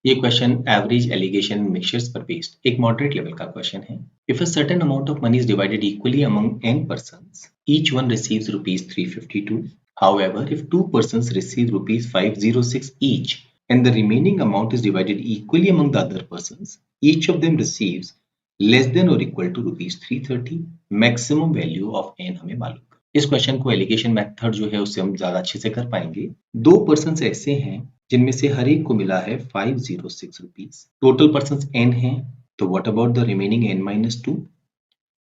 ये question average allegation mixtures पर based एक मॉडरेट लेवल का क्वेश्चन है। If a certain amount of money is divided equally among n persons, each one receives rupees 352. However, if two persons receive rupees 506 each and the remaining amount is divided equally among the other persons, each of them receives less than or equal to rupees 330. Maximum value of n हमें मालूम। इस question को allegation method जो है उससे हम ज्यादा अच्छे से कर पाएंगे। दो पर्सन ऐसे हैं जिनमें से हर एक को मिला है 506 रुपीज। टोटल पर्सन n है, तो what about the remaining n-2?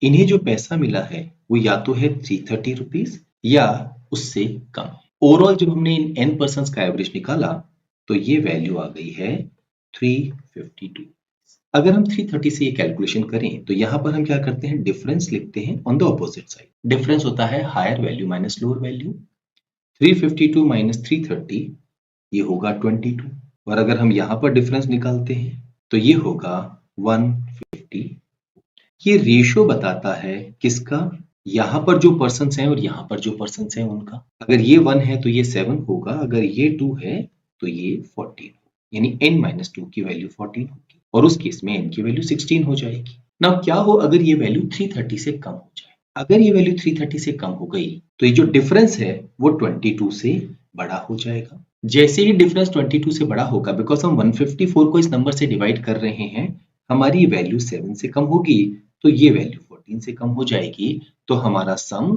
इन्हें जो पैसा मिला है वो या तो है 330 रुपीज या उससे कम। ओवरऑल जब हमने इन n पर्सन का एवरेज निकाला तो ये वैल्यू आ गई है 352। अगर हम 330 से ये कैलकुलेशन करें तो यहाँ पर हम क्या करते हैं, डिफरेंस लिखते हैं on the opposite side. Difference होता है higher value minus lower value. 352 minus 330 ये होगा 22, और अगर हम यहाँ पर डिफरेंस निकालते हैं तो ये होगा 150। ये रेशियो बताता है किसका, यहाँ पर जो पर्सन हैं और यहाँ पर जो पर्सन हैं उनका। अगर ये 1 है तो ये 7 होगा, अगर ये 2 है तो ये 14, यानी n-2 की वैल्यू 14 होगी, और उस केस में n की वैल्यू 16 हो जाएगी। ना क्या हो अगर ये वैल्यू 330 से कम हो जाए? अगर ये वैल्यू 330 से कम हो गई तो ये जो डिफरेंस है वो 22 से बड़ा हो जाएगा। जैसे ही डिफरेंस 22 से बड़ा होगा, बिकॉज हम 154 को इस नंबर से डिवाइड कर रहे हैं, हमारी वैल्यू 7 से कम होगी तो ये वैल्यू 14 से कम हो जाएगी, तो हमारा सम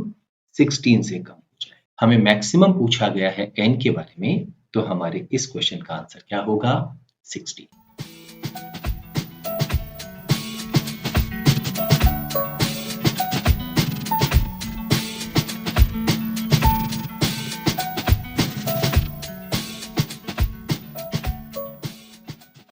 16 से कम हो जाएगा। हमें मैक्सिमम पूछा गया है n के बारे में, तो हमारे इस क्वेश्चन का आंसर क्या होगा, 16।